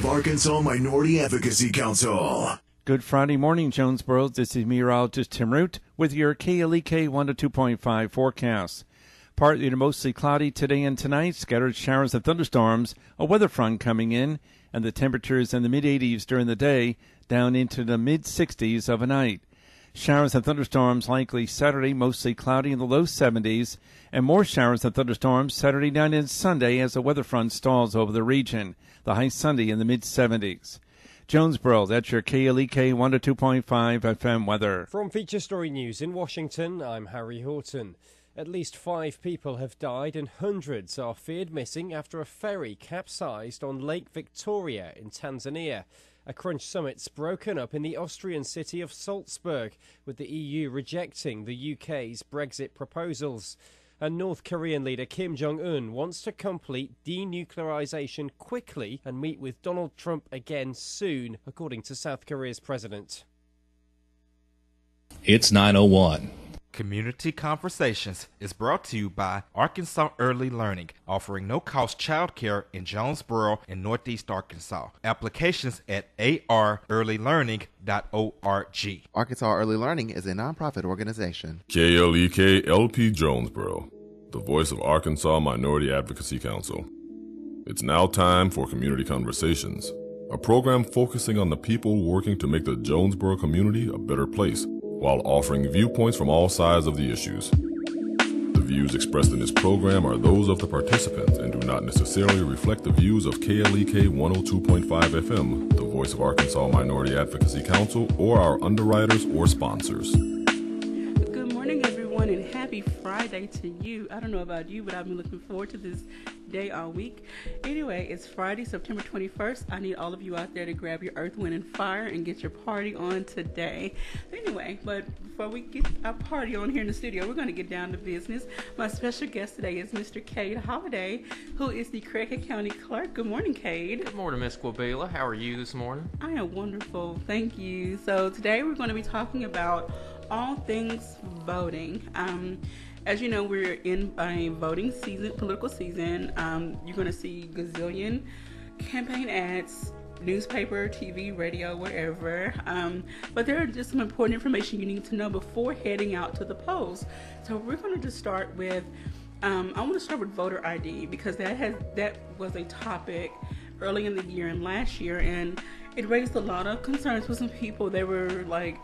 of Arkansas Minority Advocacy Council. Good Friday morning, Jonesboro. This is meteorologist Tim Root with your KLEK 102.5 forecast. Partly to mostly cloudy today and tonight, scattered showers and thunderstorms, a weather front coming in, and the temperatures in the mid-80s during the day, down into the mid-60s overnight. Showers and thunderstorms likely Saturday, mostly cloudy in the low 70s, and more showers and thunderstorms Saturday night and Sunday as the weather front stalls over the region, the high Sunday in the mid-70s. Jonesboro, that's your KLEK 102.5 FM weather. From Feature Story News in Washington, I'm Harry Horton. At least 5 people have died and hundreds are feared missing after a ferry capsized on Lake Victoria in Tanzania. A crunch summit's broken up in the Austrian city of Salzburg, with the EU rejecting the UK's Brexit proposals. And North Korean leader Kim Jong-un wants to complete denuclearization quickly and meet with Donald Trump again soon, according to South Korea's president. It's 9:01. Community Conversations is brought to you by Arkansas Early Learning, offering no-cost childcare in Jonesboro and Northeast Arkansas. Applications at arearlylearning.org. Arkansas Early Learning is a nonprofit organization. KLEK LP Jonesboro, the voice of Arkansas Minority Advocacy Council. It's now time for Community Conversations, a program focusing on the people working to make the Jonesboro community a better place, while offering viewpoints from all sides of the issues. The views expressed in this program are those of the participants and do not necessarily reflect the views of KLEK 102.5 FM, the voice of Arkansas Minority Advocacy Council, or our underwriters or sponsors. Good morning, everyone, and happy Friday to you. I don't know about you, but I've been looking forward to this day all week. Anyway, it's Friday, September 21st. I need all of you out there to grab your earth, wind, and fire and get your party on today. Anyway, but before we get our party on here in the studio, we're going to get down to business. My special guest today is Mr. Kade Holliday, who is the Craighead County Clerk. Good morning, Kade. Good morning, Miss Quabela. How are you this morning? I am wonderful. Thank you. So today we're going to be talking about all things voting. As you know, we're in a voting season, political season. You're going to see gazillion campaign ads, newspaper, TV, radio, wherever. But there are just some important information you need to know before heading out to the polls. So we're going to just start with, I want to start with voter ID, because that was a topic early in the year and last year, and it raised a lot of concerns with some people. They were like,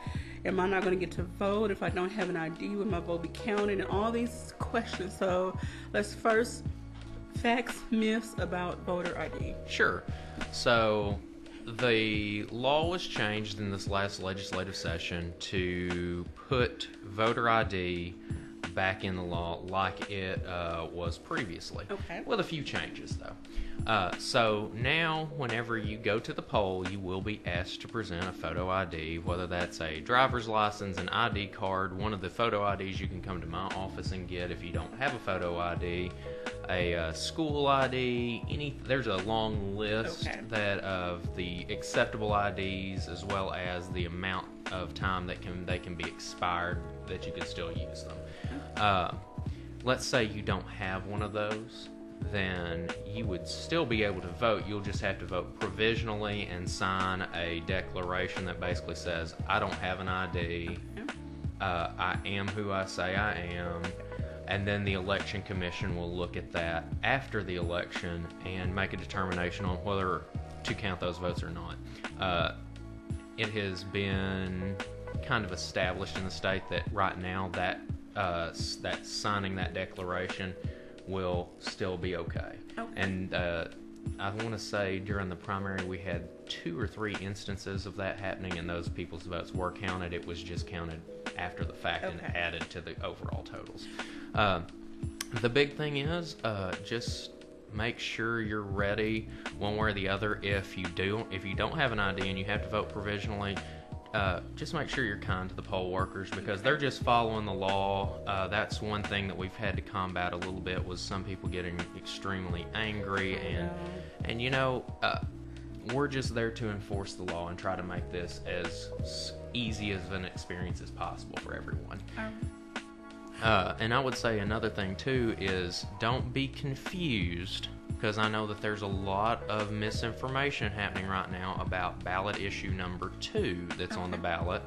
am I not going to get to vote if I don't have an ID? Will my vote be counted? And all these questions. So let's first, facts, myths about voter ID. Sure. So the law was changed in this last legislative session to put voter ID back in the law like it was previously. Okay. With a few changes, though. So now, whenever you go to the poll, you will be asked to present a photo ID, whether that's a driver's license, an ID card, one of the photo IDs you can come to my office and get if you don't have a photo ID, a school ID, there's a long list that of the acceptable IDs, as well as the amount of time that they can be expired that you can still use them. Let's say you don't have one of those, then you would still be able to vote. You'll just have to vote provisionally and sign a declaration that basically says, I don't have an ID, I am who I say I am, and then the election commission will look at that after the election and make a determination on whether to count those votes or not. It has been kind of established in the state that right now that signing that declaration will still be okay. And I want to say during the primary we had 2 or 3 instances of that happening, and those people's votes were counted. It was just counted after the fact and added to the overall totals. The big thing is just make sure you're ready one way or the other. If you don't have an ID and you have to vote provisionally, just make sure you're kind to the poll workers, because they're just following the law. That's one thing that we've had to combat a little bit, was some people getting extremely angry, and you know, we're just there to enforce the law and try to make this as easy of an experience as possible for everyone. And I would say another thing too is don't be confused because I know that there's a lot of misinformation happening right now about ballot issue number 2 that's on the ballot.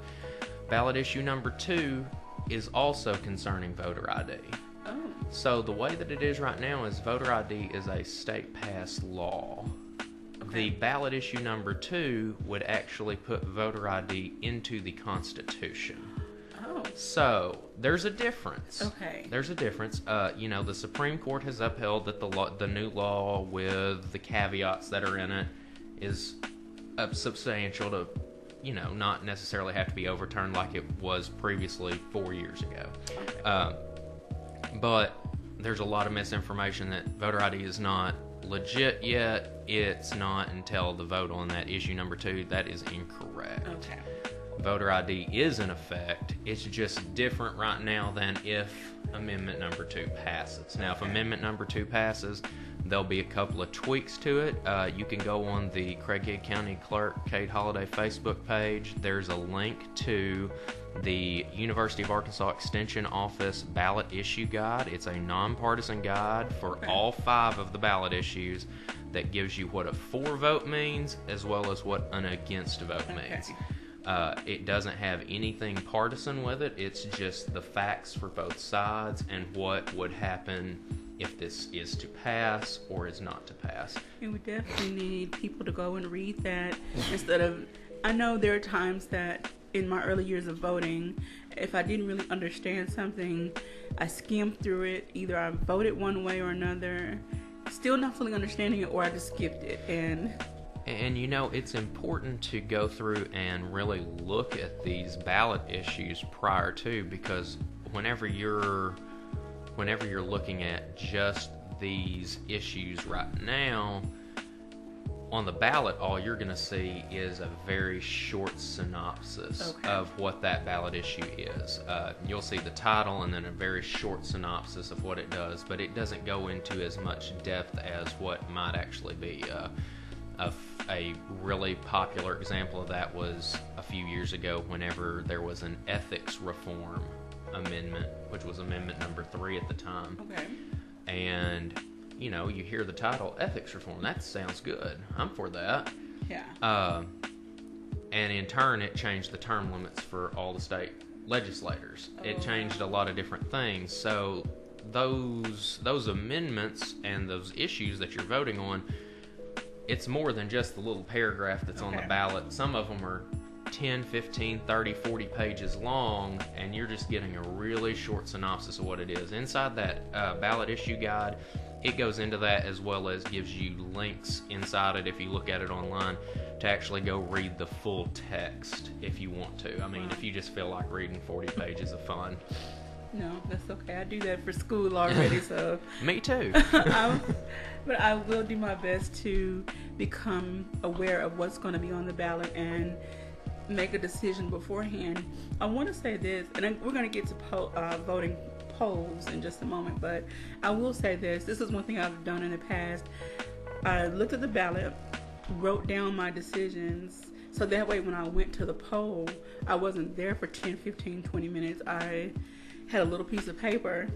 Ballot issue number 2 is also concerning voter ID. Oh. So the way that it is right now is voter ID is a state-passed law. The ballot issue number 2 would actually put voter ID into the Constitution. Oh. So there's a difference. Okay. There's a difference. The Supreme Court has upheld that the new law with the caveats that are in it is substantial to, not necessarily have to be overturned like it was previously 4 years ago. Okay. But there's a lot of misinformation that voter ID is not legit yet. It's not until the vote on that issue number 2. That is incorrect. Okay. Voter ID is in effect. It's just different right now than if Amendment number 2 passes. Now, if Amendment number 2 passes, there'll be a couple of tweaks to it. You can go on the Craighead County Clerk Kade Holliday Facebook page. There's a link to the University of Arkansas Extension Office ballot issue guide. It's a nonpartisan guide for all 5 of the ballot issues that gives you what a for vote means as well as what an against vote means. It doesn't have anything partisan with it. It's just the facts for both sides and what would happen if this is to pass or is not to pass. And we definitely need people to go and read that instead of... I know there are times that in my early years of voting, if I didn't really understand something, I skimmed through it. Either I voted one way or another, still not fully understanding it, or I just skipped it. And it's important to go through and really look at these ballot issues prior to, because whenever you're looking at just these issues right now, on the ballot, all you're going to see is a very short synopsis of what that ballot issue is. You'll see the title and then a very short synopsis of what it does, but it doesn't go into as much depth as what might actually be. A really popular example of that was a few years ago whenever there was an ethics reform amendment, which was amendment number 3 at the time. Okay. And you hear the title, ethics reform. That sounds good. I'm for that. Yeah. And in turn, it changed the term limits for all the state legislators. It changed a lot of different things. So those amendments and those issues that you're voting on, it's more than just the little paragraph that's on the ballot. Some of them are 10, 15, 30, 40 pages long, and you're just getting a really short synopsis of what it is. Inside that ballot issue guide, it goes into that as well as gives you links inside it, if you look at it online, to actually go read the full text if you want to. I mean, if you just feel like reading 40 pages of fun. No, that's okay. I do that for school already, so... Me too. But I will do my best to become aware of what's going to be on the ballot and make a decision beforehand. I want to say this, and we're going to get to voting polls in just a moment, but I will say this. This is one thing I've done in the past. I looked at the ballot, wrote down my decisions, so that way when I went to the poll, I wasn't there for 10, 15, 20 minutes. I had a little piece of paper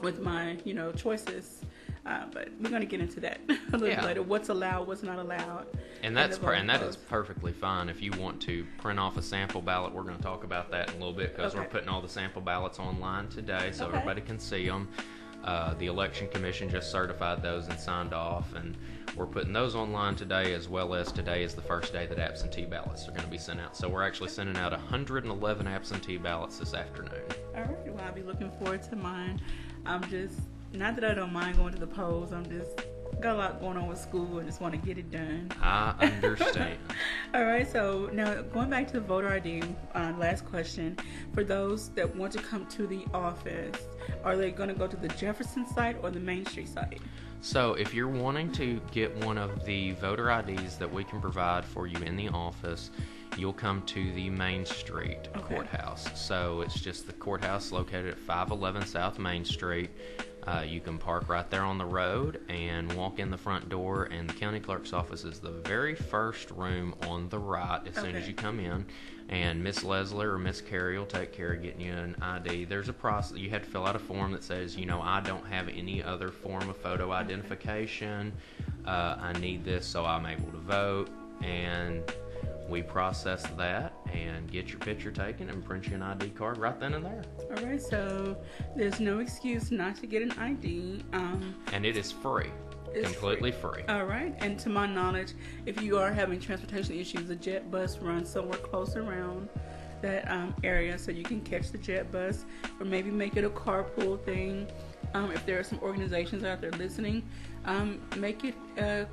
with my, choices. But we're going to get into that a little later. What's allowed, what's not allowed. And that is perfectly fine. If you want to print off a sample ballot, we're going to talk about that in a little bit, because we're putting all the sample ballots online today so everybody can see them. The Election Commission just certified those and signed off, and we're putting those online today, as well as today is the first day that absentee ballots are going to be sent out. So we're actually sending out 111 absentee ballots this afternoon. All right. Well, I'll be looking forward to mine. Not that I don't mind going to the polls. I'm just got a lot going on with school and just want to get it done. I understand. All right, so now going back to the voter ID, last question. For those that want to come to the office, are they going to go to the Jefferson site or the Main Street site? So if you're wanting to get one of the voter IDs that we can provide for you in the office, you'll come to the Main Street courthouse. So it's just the courthouse located at 511 South Main Street. You can park right there on the road and walk in the front door, and the county clerk's office is the very first room on the right as soon as you come in. And Miss Leslie or Miss Carey will take care of getting you an ID. There's a process. You have to fill out a form that says, I don't have any other form of photo identification. I need this so I'm able to vote. And we process that and get your picture taken and print you an ID card right then and there. All right, so there's no excuse not to get an ID. And it is free. It's completely free. All right, and to my knowledge, if you are having transportation issues, a jet bus runs somewhere close around that area, so you can catch the jet bus or maybe make it a carpool thing. If there are some organizations out there listening, make it a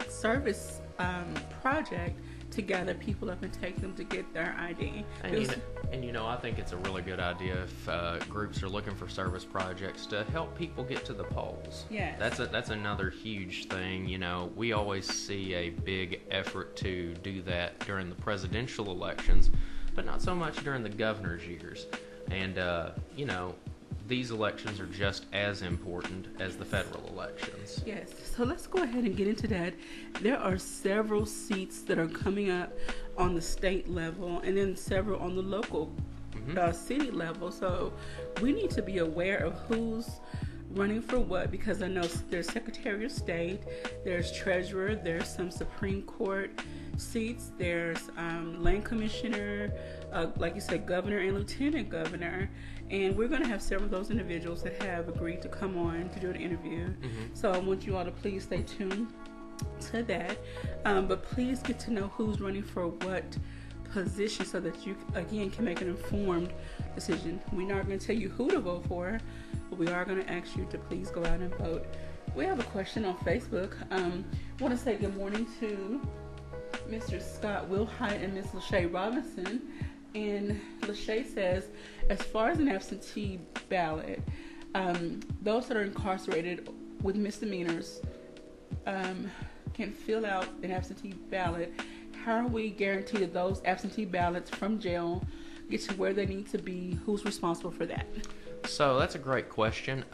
service project to gather people up and take them to get their ID. And I think it's a really good idea if groups are looking for service projects to help people get to the polls. Yes. That's another huge thing. We always see a big effort to do that during the presidential elections, but not so much during the governor's years. And, these elections are just as important as the federal elections. Yes, so let's go ahead and get into that. There are several seats that are coming up on the state level and then several on the local city level. So we need to be aware of who's running for what, because I know there's Secretary of State, there's Treasurer, there's some Supreme Court seats, there's Land Commissioner, like you said, Governor and Lieutenant Governor. And we're going to have several of those individuals that have agreed to come on to do an interview. So I want you all to please stay tuned to that. But please get to know who's running for what position so that you, again, can make an informed decision. We're not going to tell you who to vote for, but we are going to ask you to please go out and vote. We have a question on Facebook. I want to say good morning to Mr. Scott Wilhite and Miss Lachey Robinson. And Lachey says, as far as an absentee ballot, those that are incarcerated with misdemeanors can fill out an absentee ballot. How are we guaranteed that those absentee ballots from jail get to where they need to be? Who's responsible for that? So that's a great question.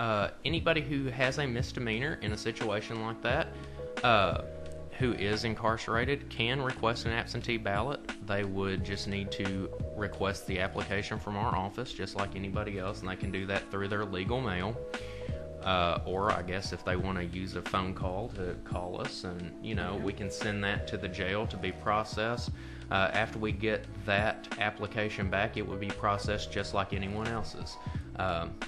Anybody who has a misdemeanor in a situation like that, who is incarcerated, can request an absentee ballot. They would just need to request the application from our office, just like anybody else, and they can do that through their legal mail. Or I guess if they want to use a phone call to call us, and we can send that to the jail to be processed. After we get that application back, it would be processed just like anyone else's.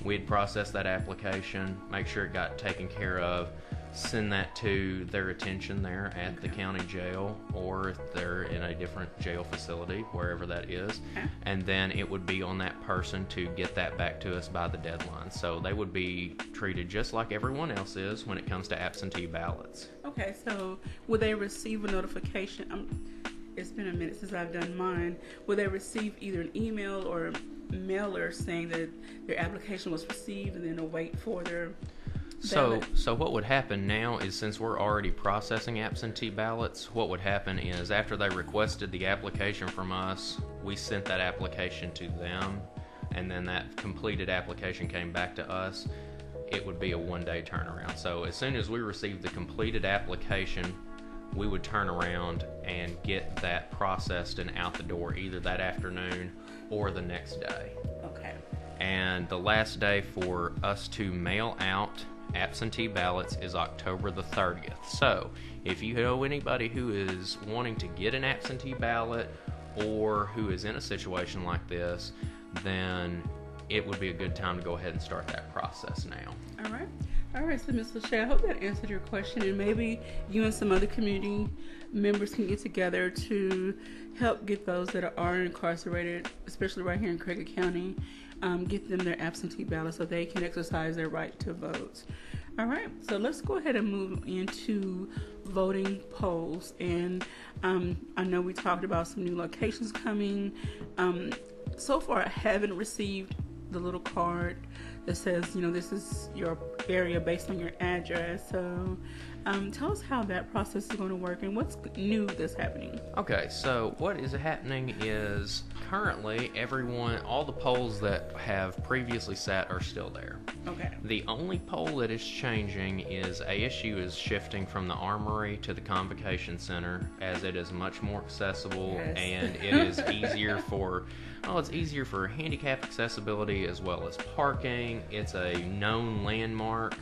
We'd process that application, make sure it got taken care of, send that to their attention there at the county jail, or if they're in a different jail facility, wherever that is, and then it would be on that person to get that back to us by the deadline. So they would be treated just like everyone else is when it comes to absentee ballots. Okay, so will they receive a notification? It's been a minute since I've done mine. Will they receive either an email or a mailer saying that their application was received and then await for their So what would happen now is, since we're already processing absentee ballots, what would happen is after they requested the application from us, we sent that application to them, and then that completed application came back to us. It would be a one-day turnaround. So as soon as we received the completed application, we would turn around and get that processed and out the door either that afternoon or the next day. Okay. And the last day for us to mail out absentee ballots is October the 30th. So if you know anybody who is wanting to get an absentee ballot or who is in a situation like this, then it would be a good time to go ahead and start that process now. All right, so Ms. Lachey, I hope that answered your question, and maybe you and some other community members can get together to help get those that are incarcerated, especially right here in Craighead County, get them their absentee ballot so they can exercise their right to vote. All right, so let's go ahead and move into voting polls. And I know we talked about some new locations coming. So far, I haven't received the little card that says, this is your area based on your address. So tell us how that process is going to work and what's new that's happening. Okay, so what is happening is currently all the polls that have previously sat are still there. Okay. The only poll that is changing is ASU is shifting from the Armory to the Convocation Center, as it is much more accessible. Yes. And it is easier it's easier for handicap accessibility as well as parking. It's a known landmark.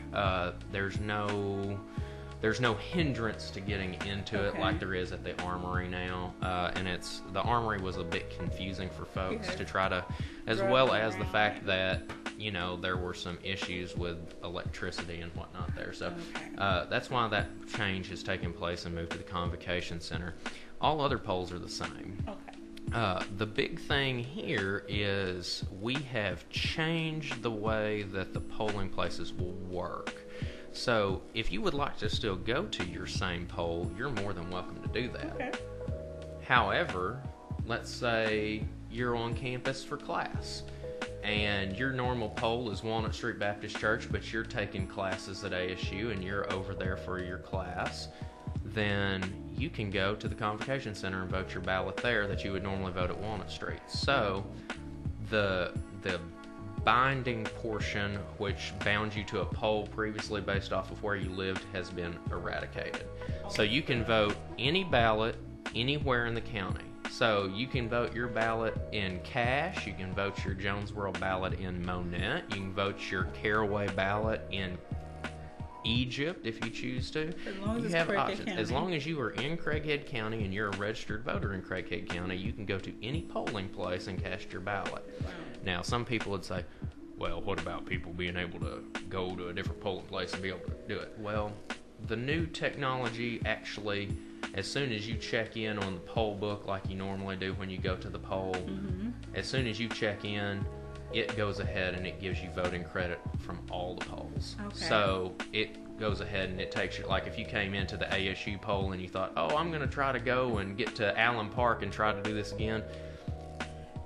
There's no hindrance to getting into it like there is at the Armory now. And the Armory was a bit confusing for folks to try to, as well as the fact that, there were some issues with electricity and whatnot there. So that's why that change has taken place and moved to the Convocation Center. All other polls are the same. Okay. The big thing here is we have changed the way that the polling places will work. So if you would like to still go to your same poll, you're more than welcome to do that. Okay. However, let's say you're on campus for class, and your normal poll is Walnut Street Baptist Church, but you're taking classes at ASU and you're over there for your class, then you can go to the Convocation Center and vote your ballot there that you would normally vote at Walnut Street. So the binding portion, which bound you to a poll previously based off of where you lived, has been eradicated. So you can vote any ballot anywhere in the county. So you can vote your ballot in Cache, you can vote your Jonesboro ballot in Monette, you can vote your Caraway ballot in Egypt if you choose to. As long as you it's have Craighead options. County. As long as you are in Craighead County and you're a registered voter in Craighead County, you can go to any polling place and cast your ballot. Wow. Now, some people would say, well, what about people being able to go to a different polling place and be able to do it? Well, the new technology actually, as soon as you check in on the poll book like you normally do when you go to the poll, as soon as you check in, it goes ahead and it gives you voting credit from all the polls. Okay. So it goes ahead and it takes you, like if you came into the ASU poll and you thought, oh, I'm going to try to go and get to Allen Park and try to do this again,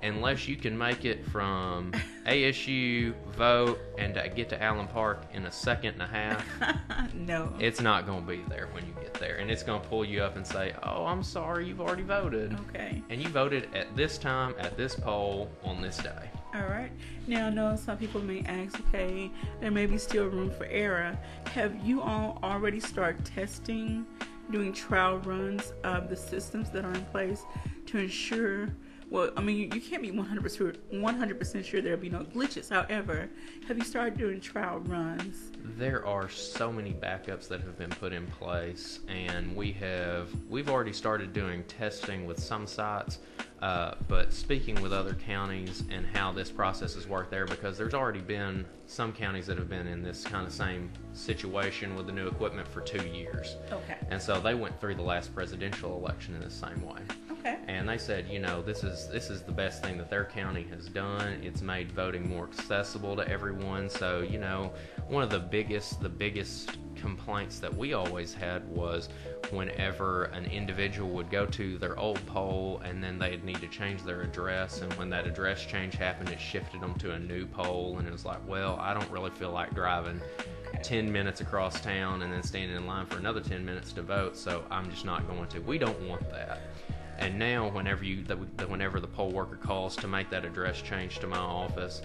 unless you can make it from ASU, vote, and get to Allen Park in a second and a half, No. it's not going to be there when you get there. And it's going to pull you up and say, oh, I'm sorry, you've already voted. Okay. And you voted at this time, at this poll, on this day. All right. Now, I know some people may ask, okay, there may be still room for error. Have you all already started testing, doing trial runs of the systems that are in place to ensure, well, I mean, you can't be 100% sure there'll be no glitches. However, have you started doing trial runs? There are so many backups that have been put in place, and we've already started doing testing with some sites, but speaking with other counties and how this process has worked there, because there's already been some counties that have been in this kind of same situation with the new equipment for 2 years. Okay. And so they went through the last presidential election in the same way. Okay. And they said, this is the best thing that their county has done. It's made voting more accessible to everyone. So, one of the biggest complaints that we always had was whenever an individual would go to their old poll and then they'd need to change their address, and when that address change happened, it shifted them to a new poll, and it was like, well, I don't really feel like driving 10 minutes across town and then standing in line for another 10 minutes to vote, so I'm just not going to. We don't want that. And now, whenever the poll worker calls to make that address change to my office,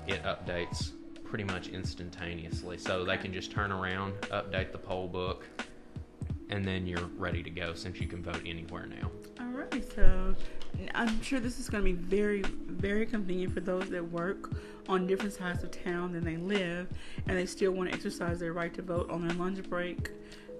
it updates pretty much instantaneously. So they can just turn around, update the poll book, and then you're ready to go since you can vote anywhere now. All right. So I'm sure this is going to be very, very convenient for those that work on different sides of town than they live, and they still want to exercise their right to vote on their lunch break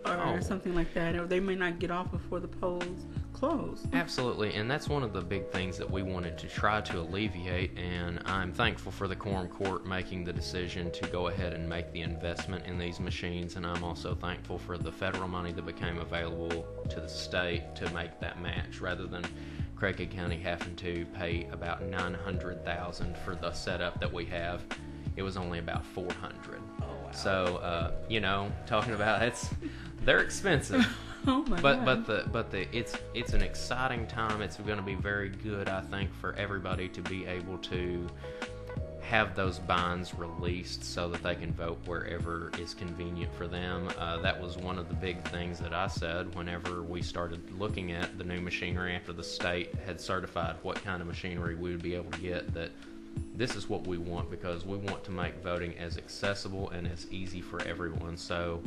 or something like that, or they may not get off before the polls close. Absolutely, and that's one of the big things that we wanted to try to alleviate, and I'm thankful for the Quorum Court making the decision to go ahead and make the investment in these machines, and I'm also thankful for the federal money that became available to the state to make that match, rather than Craighead County having to pay about $900,000 for the setup that we have. It was only about $400,000. Oh, wow. So, talking about they're expensive. Oh my God. But it's an exciting time. It's going to be very good, I think, for everybody to be able to have those binds released so that they can vote wherever is convenient for them. That was one of the big things that I said whenever we started looking at the new machinery after the state had certified what kind of machinery we would be able to get, that this is what we want, because we want to make voting as accessible and as easy for everyone. So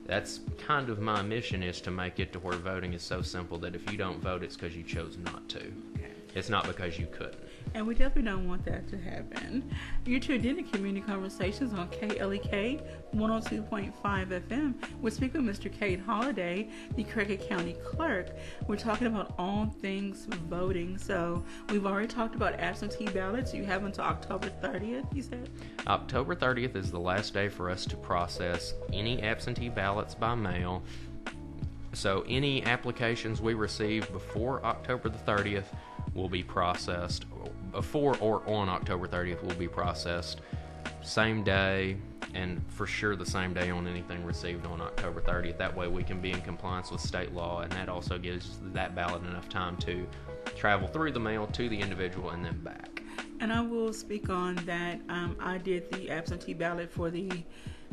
that's kind of my mission, is to make it to where voting is so simple that if you don't vote, it's because you chose not to. It's not because you couldn't. And we definitely don't want that to happen. You're tuned in to Community Conversations on KLEK 102.5 FM. We're speaking with Mr. Kade Holliday, the Craighead County Clerk. We're talking about all things voting. So we've already talked about absentee ballots. You have until October 30th, you said? October 30th is the last day for us to process any absentee ballots by mail. So any applications we receive before October the 30th will be processed. Before or on October 30th will be processed same day, and for sure the same day on anything received on October 30th. That way we can be in compliance with state law, and that also gives that ballot enough time to travel through the mail to the individual and then back. And I will speak on that. I did the absentee ballot for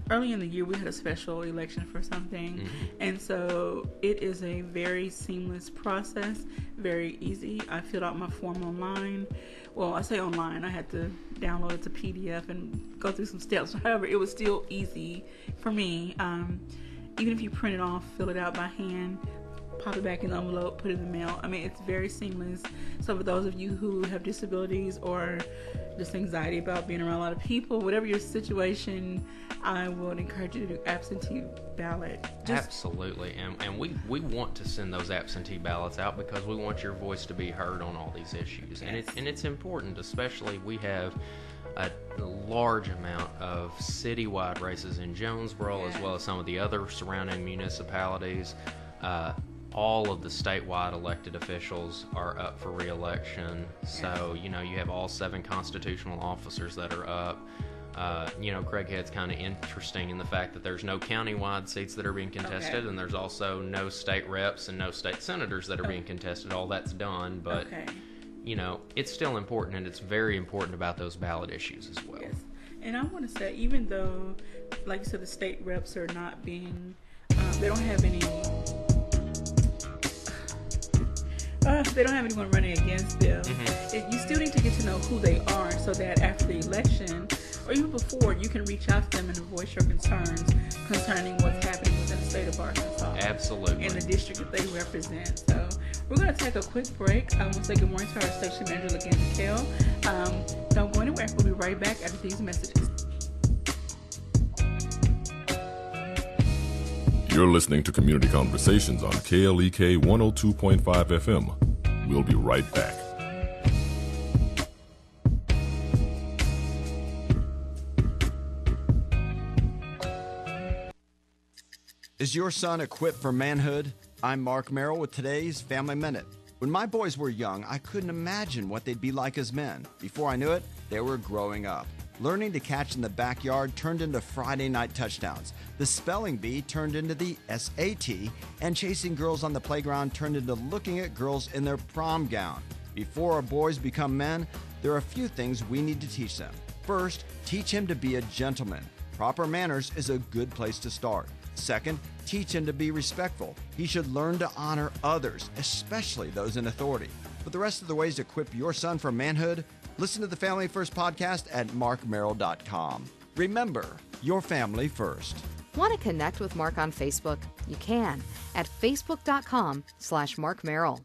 early in the year. We had a special election for something, and so it is a very seamless process, very easy. I filled out my form online. Well, I say online, I had to download it to PDF and go through some steps. However, it was still easy for me. Even if you print it off, fill it out by hand, pop it back in the envelope, put it in the mail. I mean, it's very seamless. So for those of you who have disabilities or just anxiety about being around a lot of people, whatever your situation, I would encourage you to do absentee ballot. Absolutely, and we want to send those absentee ballots out because we want your voice to be heard on all these issues. Yes. And it's important, especially we have a large amount of citywide races in Jonesboro, as well as some of the other surrounding municipalities. All of the statewide elected officials are up for re-election. So, you have all 7 constitutional officers that are up. Craighead's kind of interesting in the fact that there's no countywide seats that are being contested, and there's also no state reps and no state senators that are being contested. All that's done, but, it's still important, and it's very important about those ballot issues as well. Yes. And I want to say, even though, like you said, the state reps are not being, they don't have any... they don't have anyone running against them. You still need to get to know who they are, so that after the election, or even before, you can reach out to them and voice your concerns concerning what's happening within the state of Arkansas. Absolutely. In the district that they represent. So we're going to take a quick break. We'll say good morning to our station manager, LaGanza Kell. Don't go anywhere. We'll be right back after these messages. You're listening to Community Conversations on KLEK 102.5 FM. We'll be right back. Is your son equipped for manhood? I'm Mark Merrill with today's Family Minute. When my boys were young, I couldn't imagine what they'd be like as men. Before I knew it, they were growing up. Learning to catch in the backyard turned into Friday night touchdowns. The spelling bee turned into the SAT, and chasing girls on the playground turned into looking at girls in their prom gown. Before our boys become men, there are a few things we need to teach them. First, teach him to be a gentleman. Proper manners is a good place to start. Second, teach him to be respectful. He should learn to honor others, especially those in authority. For the rest of the ways to equip your son for manhood, listen to the Family First podcast at markmerrill.com. Remember, your family first. Want to connect with Mark on Facebook? You can at facebook.com/Mark Merrill.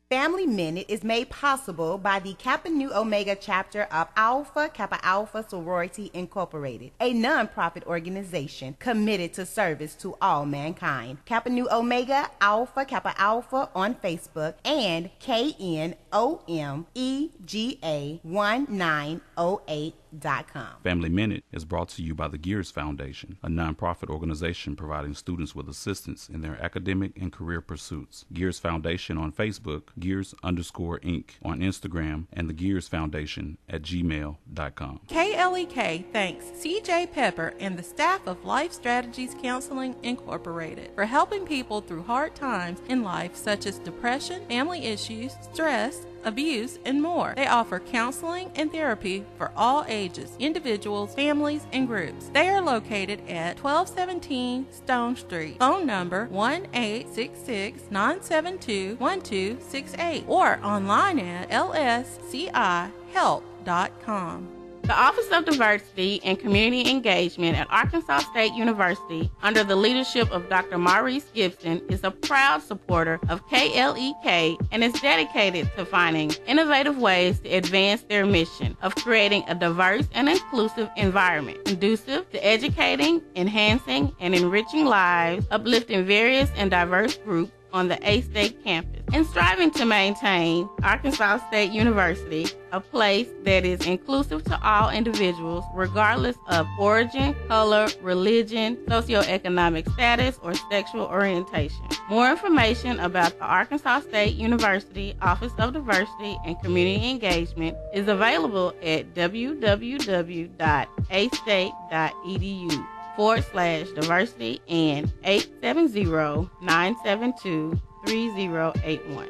Family Minute is made possible by the Kappa Nu Omega chapter of Alpha Kappa Alpha Sorority Incorporated, a non-profit organization committed to service to all mankind. Kappa Nu Omega Alpha Kappa Alpha on Facebook and KNOMEGA1908.com. Family Minute is brought to you by the Gears Foundation, a non-profit organization providing students with assistance in their academic and career pursuits. Gears Foundation on Facebook, Gears_Inc. on Instagram, and the Gears Foundation at gmail.com. KLEK thanks CJ Pepper and the staff of Life Strategies Counseling Incorporated for helping people through hard times in life such as depression, family issues, stress, abuse, and more. They offer counseling and therapy for all ages, individuals, families, and groups. They are located at 1217 Stone Street. Phone number 1-866-972-1268 or online at lscihelp.com. The Office of Diversity and Community Engagement at Arkansas State University, under the leadership of Dr. Maurice Gibson, is a proud supporter of KLEK and is dedicated to finding innovative ways to advance their mission of creating a diverse and inclusive environment, conducive to educating, enhancing, and enriching lives, uplifting various and diverse groups on the A-State campus, and striving to maintain Arkansas State University a place that is inclusive to all individuals, regardless of origin, color, religion, socioeconomic status, or sexual orientation. More information about the Arkansas State University Office of Diversity and Community Engagement is available at www.astate.edu/diversity and 870-972-3081.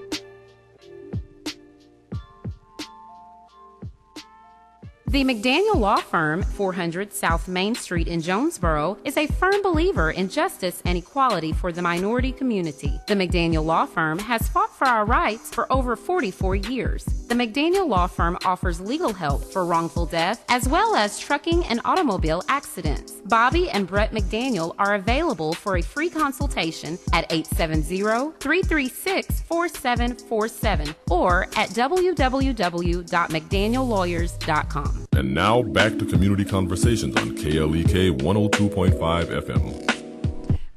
The McDaniel Law Firm, 400 South Main Street in Jonesboro, is a firm believer in justice and equality for the minority community. The McDaniel Law Firm has fought for our rights for over 44 years. The McDaniel Law Firm offers legal help for wrongful death as well as trucking and automobile accidents. Bobby and Brett McDaniel are available for a free consultation at 870-336-4747 or at www.mcdaniellawyers.com. And now back to Community Conversations on KLEK 102.5 FM.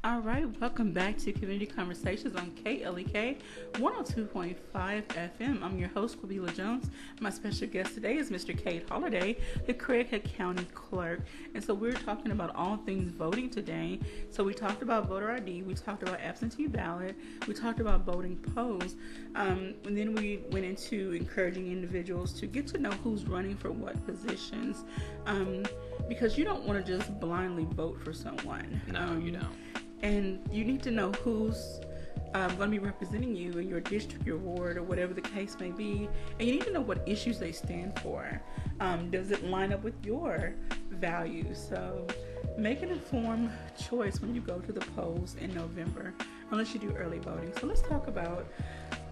All right, welcome back to Community Conversations on KLEK 102.5 FM. I'm your host, Quabila Jones. My special guest today is Mr. Kade Holliday, the Craighead County Clerk. And so we're talking about all things voting today. So we talked about voter ID, we talked about absentee ballot, we talked about voting polls, and then we went into encouraging individuals to get to know who's running for what positions, because you don't want to just blindly vote for someone. No, you don't. And you need to know who's going to be representing you in your district, your ward, or whatever the case may be. And you need to know what issues they stand for. Does it line up with your values? So make an informed choice when you go to the polls in November, unless you do early voting. So let's talk about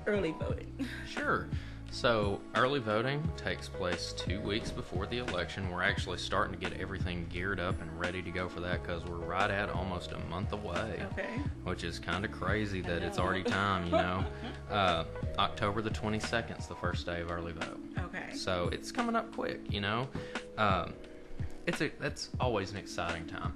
early voting. Sure. So early voting takes place 2 weeks before the election. We're actually starting to get everything geared up and ready to go for that because we're right at almost a month away. Okay. Which is kind of crazy that it's already time, you know. October the 22nd is the first day of early vote. Okay. So it's coming up quick, you know. That's always an exciting time.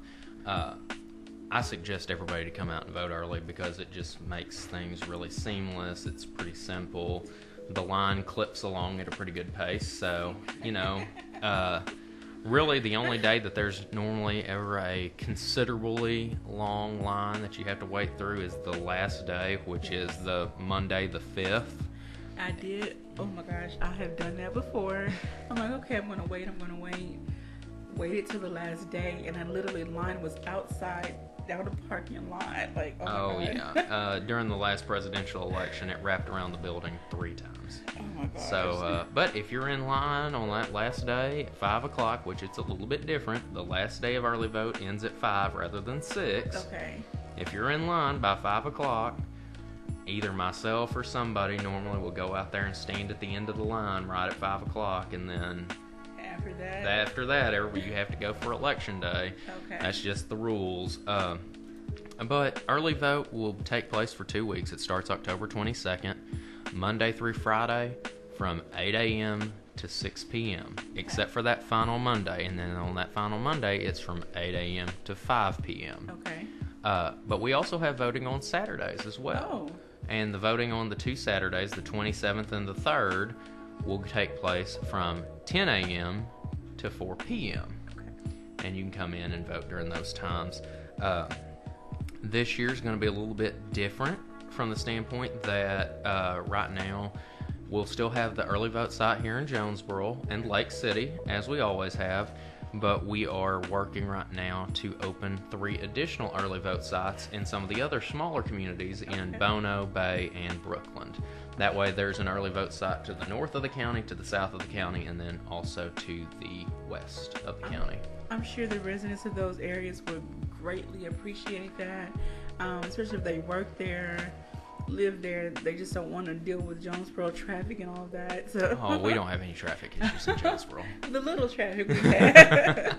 I suggest everybody to come out and vote early because it just makes things really seamless. It's pretty simple. The line clips along at a pretty good pace, so, you know, really the only day that there's normally ever a considerably long line that you have to wait through is the last day, which is the Monday the 5th. I did. Oh my gosh, I have done that before. I'm like, okay, I'm going to wait. Waited till the last day, and I literally, line was outside down the parking lot. Like, oh my God. Yeah. During the last presidential election, it wrapped around the building 3 times. Oh my gosh. So, but if you're in line on that last day at 5 o'clock, which it's a little bit different, the last day of early vote ends at 5 rather than 6. Okay. If you're in line by 5 o'clock, either myself or somebody normally will go out there and stand at the end of the line right at 5 o'clock, and then after that, you have to go for election day. Okay. That's just the rules. But early vote will take place for 2 weeks. It starts October 22nd, Monday through Friday, from 8 a.m. to 6 p.m., except for that final Monday. And then on that final Monday, it's from 8 a.m. to 5 p.m. Okay. But we also have voting on Saturdays as well. Oh. And the voting on the 2 Saturdays, the 27th and the 3rd, will take place from 10 a.m. to 4 p.m. Okay. And you can come in and vote during those times. This year is going to be a little bit different from the standpoint that right now we'll still have the early vote site here in Jonesboro and Lake City, as we always have, but we are working right now to open 3 additional early vote sites in some of the other smaller communities in Bono, Bay, and Brookland. That way there's an early vote site to the north of the county, to the south of the county, and then also to the west of the county. I'm sure the residents of those areas would greatly appreciate that, especially if they work there, live there. They just don't want to deal with Jonesboro traffic and all of that. So. Oh, we don't have any traffic issues in Jonesboro. The little traffic we have.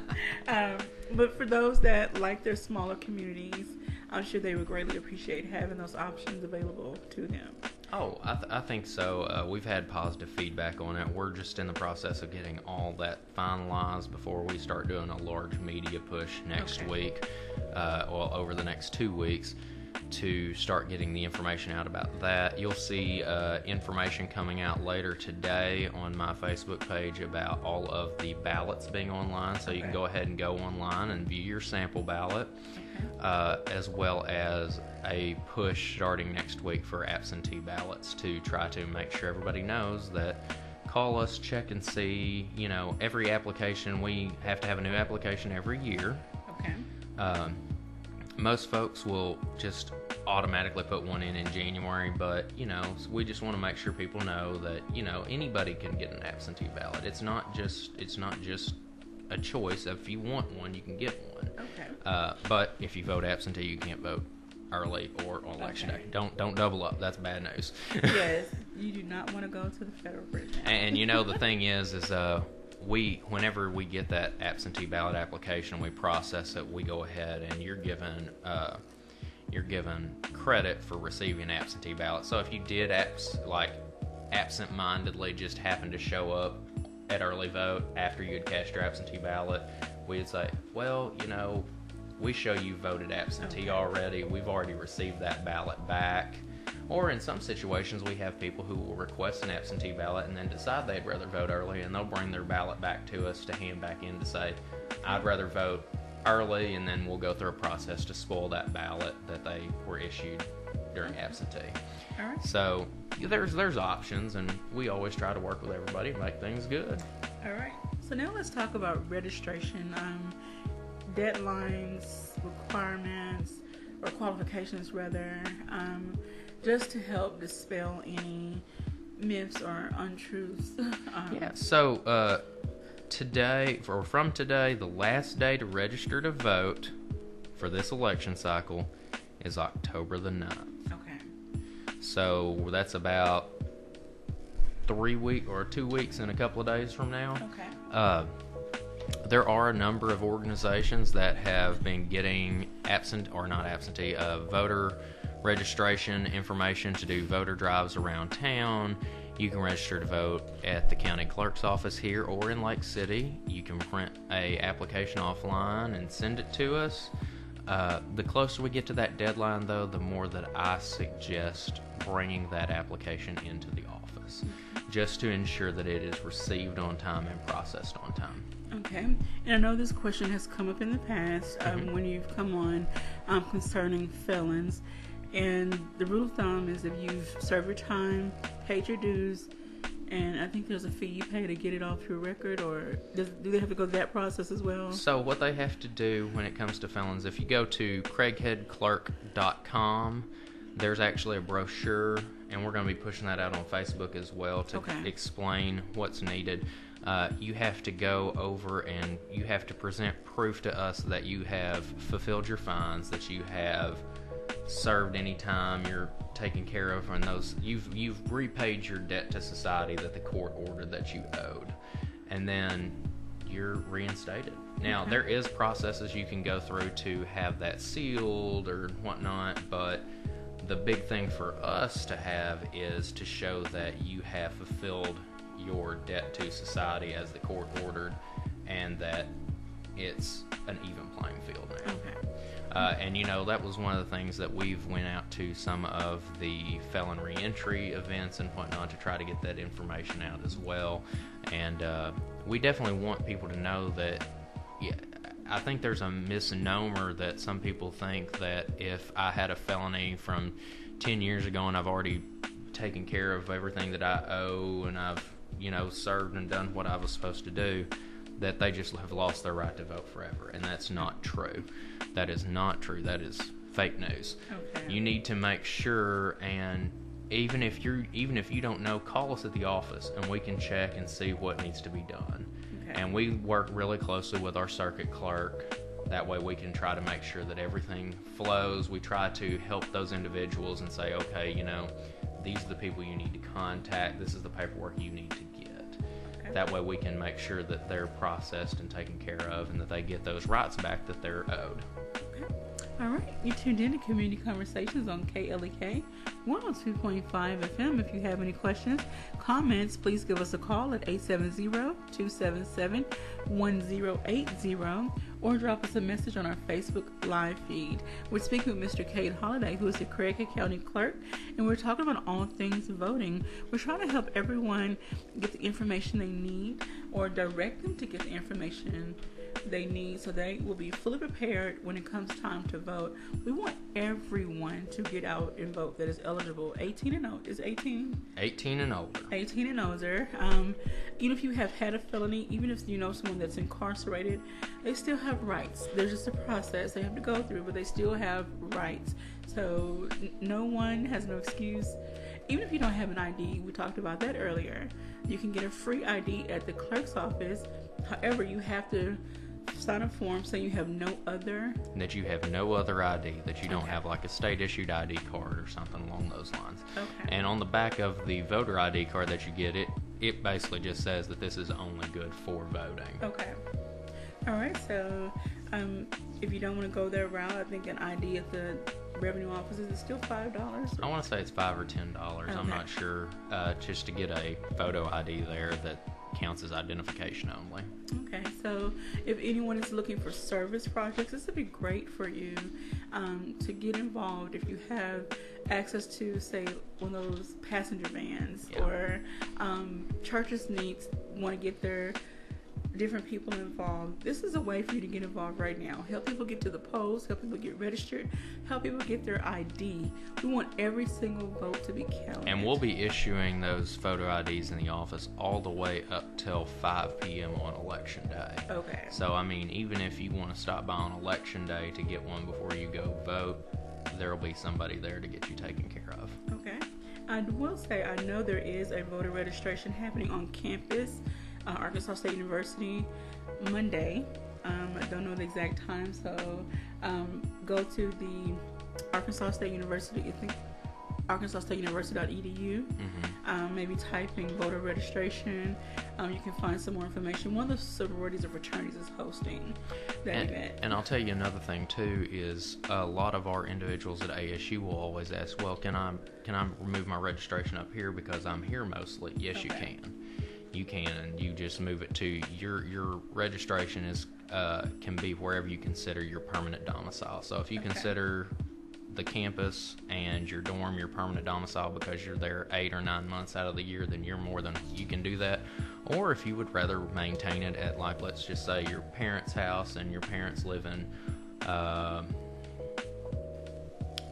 But for those that like their smaller communities, I'm sure they would greatly appreciate having those options available to them. Oh, I think so. We've had positive feedback on it. We're just in the process of getting all that finalized before we start doing a large media push next week, or over the next 2 weeks, to start getting the information out about that. You'll see information coming out later today on my Facebook page about all of the ballots being online, so you can go ahead and go online and view your sample ballot, as well as a push starting next week for absentee ballots to try to make sure everybody knows that call us, check and see. You know, every application, we have to have a new application every year. Most folks will just automatically put one in January, but, you know, we just want to make sure people know that, you know, anybody can get an absentee ballot. It's not just a choice. If you want one, you can get one. But if you vote absentee, you can't vote early or on election day. Don't double up. That's bad news. Yes, you do not want to go to the federal prison. And you know, the thing is whenever we get that absentee ballot application, we process it. We go ahead and you're given credit for receiving an absentee ballot. So if you did absent-mindedly just happen to show up at early vote after you had cast your absentee ballot, we'd say, well, you know, we show you voted absentee already. We've already received that ballot back. Or in some situations, we have people who will request an absentee ballot and then decide they'd rather vote early, and they'll bring their ballot back to us to hand back in to say, I'd rather vote early, and then we'll go through a process to spoil that ballot that they were issued during absentee. All right. So there's options, and we always try to work with everybody to make things good. All right. So now let's talk about registration. Deadlines, requirements, or qualifications rather, just to help dispel any myths or untruths. So from today, the last day to register to vote for this election cycle is October the 9th. Okay. So that's about 2 weeks and a couple of days from now. Okay. There are a number of organizations that have been getting voter registration information to do voter drives around town. You can register to vote at the county clerk's office here or in Lake City. You can print a application offline and send it to us. The closer we get to that deadline, though, the more that I suggest bringing that application into the office, just to ensure that it is received on time and processed on time. Okay, and I know this question has come up in the past when you've come on concerning felons, and the rule of thumb is if you've served your time, paid your dues, and I think there's a fee you pay to get it off your record, or do they have to go through that process as well? So what they have to do when it comes to felons, if you go to craigheadclerk.com, there's actually a brochure, and we're going to be pushing that out on Facebook as well to explain what's needed. You have to go over and you have to present proof to us that you have fulfilled your fines, that you have served any time, you're taken care of, and you've repaid your debt to society that the court ordered that you owed, and then you're reinstated. Now, there is processes you can go through to have that sealed or whatnot, but the big thing for us to have is to show that you have fulfilled your debt to society as the court ordered, and that it's an even playing field now. And you know, that was one of the things that we've went out to some of the felon reentry events and whatnot to try to get that information out as well. And we definitely want people to know that, I think there's a misnomer that some people think that if I had a felony from 10 years ago and I've already taken care of everything that I owe and I've, you know, served and done what I was supposed to do, that they just have lost their right to vote forever. And that's not true. That is not true. That is fake news. You need to make sure and even if you don't know, call us at the office and we can check and see what needs to be done. Okay. And we work really closely with our circuit clerk. That way we can try to make sure that everything flows. We try to help those individuals and say, okay, these are the people you need to contact. This is the paperwork you need to get. Okay. That way we can make sure that they're processed and taken care of and that they get those rights back that they're owed. Okay. All right. You tuned in to Community Conversations on KLEK 102.5 FM. If you have any questions, comments, please give us a call at 870-277-1080 or drop us a message on our Facebook live feed. We're speaking with Mr. Kade Holliday, who is the Craighead County Clerk, and we're talking about all things voting. We're trying to help everyone get the information they need or direct them to get the information they need so they will be fully prepared when it comes time to vote. We want everyone to get out and vote that is eligible. 18 and older. Is 18? 18 and older. 18 and older. Even if you have had a felony, even if you know someone that's incarcerated, they still have rights. There's just a process they have to go through, but they still have rights. So no one has no excuse. Even if you don't have an ID, we talked about that earlier, you can get a free ID at the clerk's office. However, you have to sign a form saying you have no other... That you have no other ID, that you don't have like a state-issued ID card or something along those lines. Okay. And on the back of the voter ID card that you get, it basically just says that this is only good for voting. Okay. All right, so if you don't want to go that route, I think an ID at the revenue offices is still $5. I want to say it's $5 or $10. Okay. I'm not sure. Just to get a photo ID there that counts as identification only. Okay, so if anyone is looking for service projects, this would be great for you to get involved if you have access to, say, one of those passenger vans, or churches want to get their different people involved. This is a way for you to get involved right now. Help people get to the polls, help people get registered, help people get their ID. We want every single vote to be counted. And we'll be issuing those photo IDs in the office all the way up till 5 p.m. on election day. Okay. So, I mean, even if you want to stop by on election day to get one before you go vote, there will be somebody there to get you taken care of. Okay. I will say, I know there is a voter registration happening on campus, Arkansas State University, Monday. I don't know the exact time, so go to the Arkansas State University, I think arkansasstateuniversity.edu. Maybe type in voter registration. You can find some more information. One of the sororities or fraternities is hosting that event. And I'll tell you another thing too is a lot of our individuals at ASU will always ask, well, can I remove my registration up here because I'm here mostly? Yes, you can. You can, and you just move it to your registration is can be wherever you consider your permanent domicile. So if you consider the campus and your dorm your permanent domicile because you're there 8 or 9 months out of the year, then you can do that. Or if you would rather maintain it at, like, let's just say your parents' house and your parents live in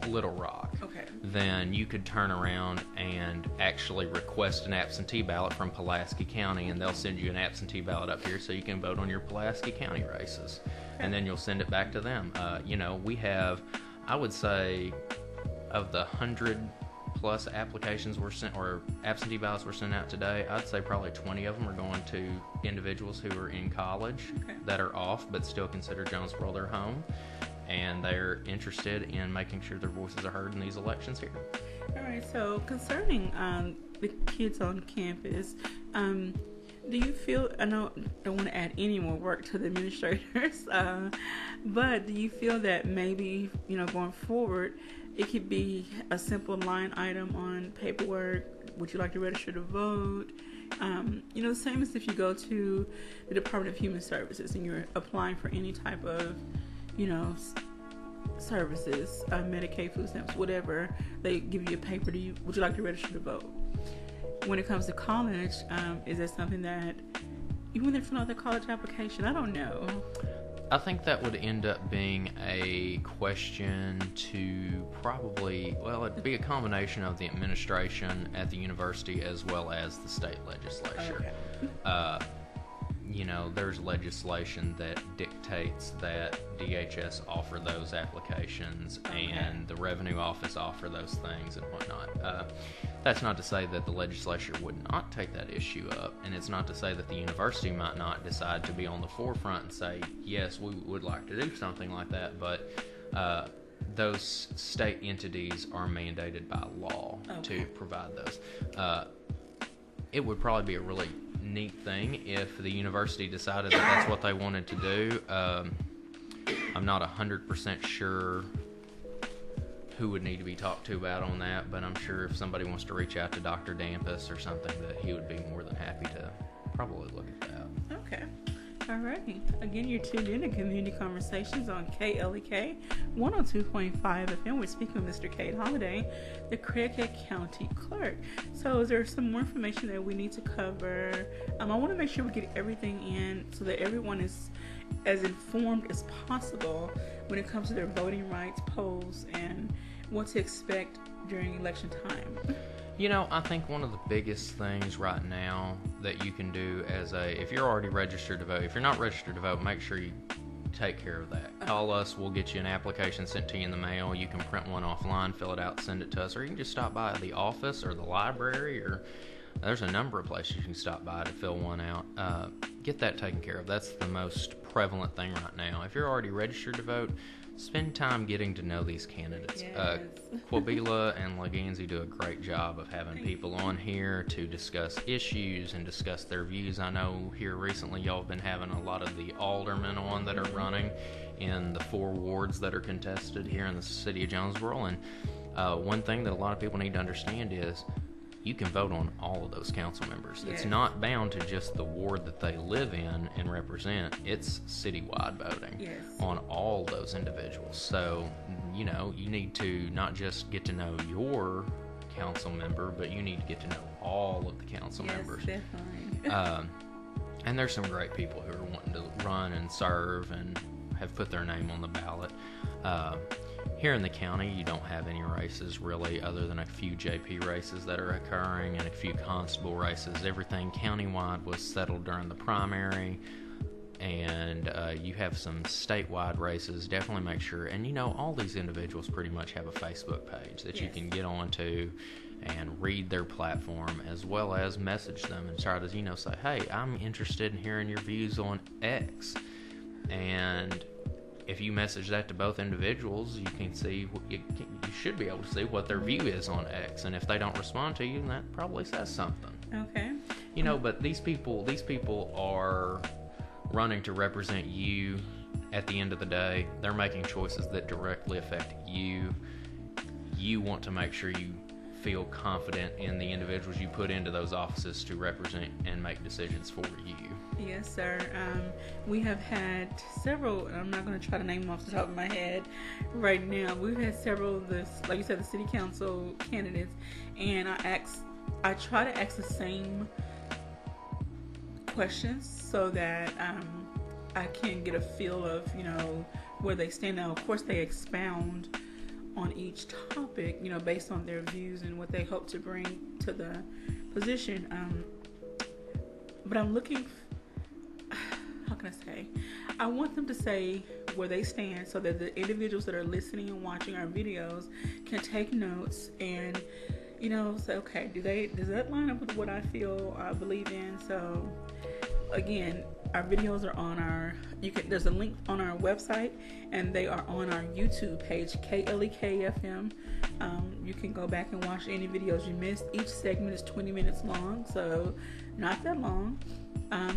Little Rock, then you could turn around and actually request an absentee ballot from Pulaski County, and they'll send you an absentee ballot up here so you can vote on your Pulaski County races, and then you'll send it back to them. We have, I would say, of the 100+ applications were sent, or absentee ballots were sent out today, I'd say probably 20 of them are going to individuals who are in college that are off but still consider Jonesboro their home, and they're interested in making sure their voices are heard in these elections here. All right, so concerning the kids on campus, do you feel, I don't want to add any more work to the administrators, but do you feel that maybe, going forward, it could be a simple line item on paperwork? Would you like to register to vote? The same as if you go to the Department of Human Services and you're applying for any type of services, Medicaid, food stamps, whatever, they give you a paper. Would you like to register to vote? When it comes to college, is that something that, even when they're filling out their college application, I don't know. I think that would end up being a question to probably, it'd be a combination of the administration at the university as well as the state legislature. there's legislation that dictates that DHS offer those applications and the Revenue Office offer those things and whatnot. That's not to say that the legislature would not take that issue up, and it's not to say that the university might not decide to be on the forefront and say, yes, we would like to do something like that, but those state entities are mandated by law to provide those. It would probably be a really neat thing if the university decided that that's what they wanted to do. I'm not 100% sure who would need to be talked to about on that, but I'm sure if somebody wants to reach out to Dr. Dampus or something, that he would be more than happy to probably look at that. Okay. All right. Again, you're tuned in to Community Conversations on KLEK 102.5 FM. We're speaking with Mr. Kade Holliday, the Craighead County Clerk. So is there some more information that we need to cover? I want to make sure we get everything in so that everyone is as informed as possible when it comes to their voting rights, polls, and what to expect during election time. I think one of the biggest things right now that you can do if you're already registered to vote, if you're not registered to vote, make sure you take care of that. Call us, we'll get you an application sent to you in the mail. You can print one offline, fill it out, send it to us, or you can just stop by the office or the library, or there's a number of places you can stop by to fill one out. Get that taken care of. That's the most prevalent thing right now. If you're already registered to vote, spend time getting to know these candidates. Yes. Quabila and Laganzi do a great job of having people on here to discuss issues and discuss their views. I know here recently y'all have been having a lot of the aldermen on that are running in the 4 wards that are contested here in the city of Jonesboro. And one thing that a lot of people need to understand is you can vote on all of those council members. Yes. It's not bound to just the ward that they live in and represent. It's citywide voting on all those individuals. So, you need to not just get to know your council member, but you need to get to know all of the council members. Definitely. And there's some great people who are wanting to run and serve and have put their name on the ballot. Here in the county, you don't have any races really other than a few JP races that are occurring and a few constable races. Everything countywide was settled during the primary, and you have some statewide races. Definitely make sure, and all these individuals pretty much have a Facebook page that you can get onto and read their platform, as well as message them and try to say, hey, I'm interested in hearing your views on X. And if you message that to both individuals, you can see, you should be able to see what their view is on X. And if they don't respond to you, that probably says something. Okay. But these people are running to represent you at the end of the day. They're making choices that directly affect you. You want to make sure you feel confident in the individuals you put into those offices to represent and make decisions for you. Yes, sir. We have had several, and I'm not going to try to name them off the top of my head right now. We've had several of this, like you said, the city council candidates, and I try to ask the same questions so that I can get a feel of, where they stand. Now, of course, they expound on each topic, based on their views and what they hope to bring to the position. But I'm looking, how can I say? I want them to say where they stand so that the individuals that are listening and watching our videos can take notes and, say, okay, does that line up with what I feel I believe in? So, again, our videos are on there's a link on our website, and they are on our YouTube page, KLEK-FM. You can go back and watch any videos you missed. Each segment is 20 minutes long, so not that long.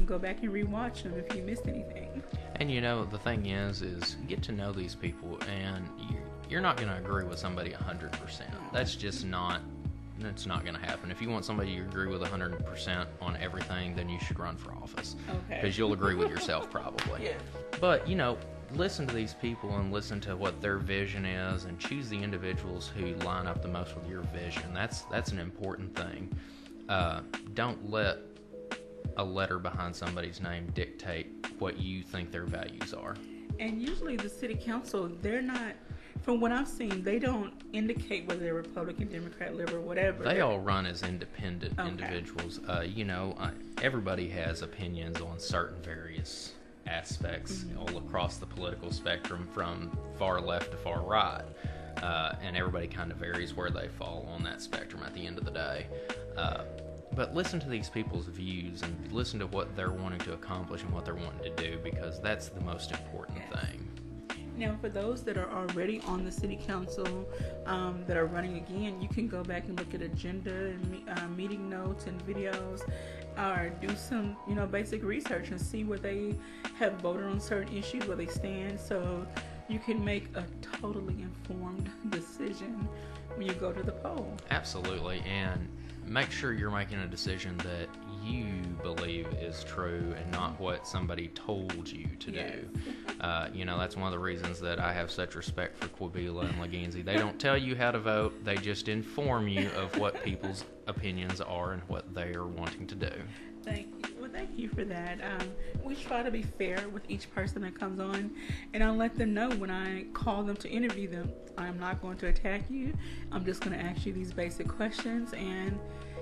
Go back and rewatch them if you missed anything. And the thing is get to know these people, and you're not going to agree with somebody 100%. That's just not going to happen. If you want somebody you agree with 100% on everything, then you should run for office. Okay. Because you'll agree with yourself probably. Yeah. But, listen to these people and listen to what their vision is, and choose the individuals who line up the most with your vision. That's an important thing. Don't let a letter behind somebody's name dictate what you think their values are. And usually the city council, they're not, from what I've seen, they don't indicate whether they're Republican, Democrat, Liberal, whatever. They all run as independent individuals. Everybody has opinions on certain various aspects all across the political spectrum, from far left to far right. And everybody kind of varies where they fall on that spectrum at the end of the day. But listen to these people's views and listen to what they're wanting to accomplish and what they're wanting to do, because that's the most important thing. Now, for those that are already on the city council that are running again, you can go back and look at agenda and meeting notes and videos, or do some, basic research and see where they have voted on certain issues, where they stand, so you can make a totally informed decision when you go to the poll. Absolutely, and make sure you're making a decision that you believe is true and not what somebody told you to do. That's one of the reasons that I have such respect for Quabila and Leganzi. They don't tell you how to vote, they just inform you of what people's opinions are and what they are wanting to do. Thank you. Well, thank you for that. We try to be fair with each person that comes on, and I'll let them know when I call them to interview them. I'm not going to attack you. I'm just going to ask you these basic questions, and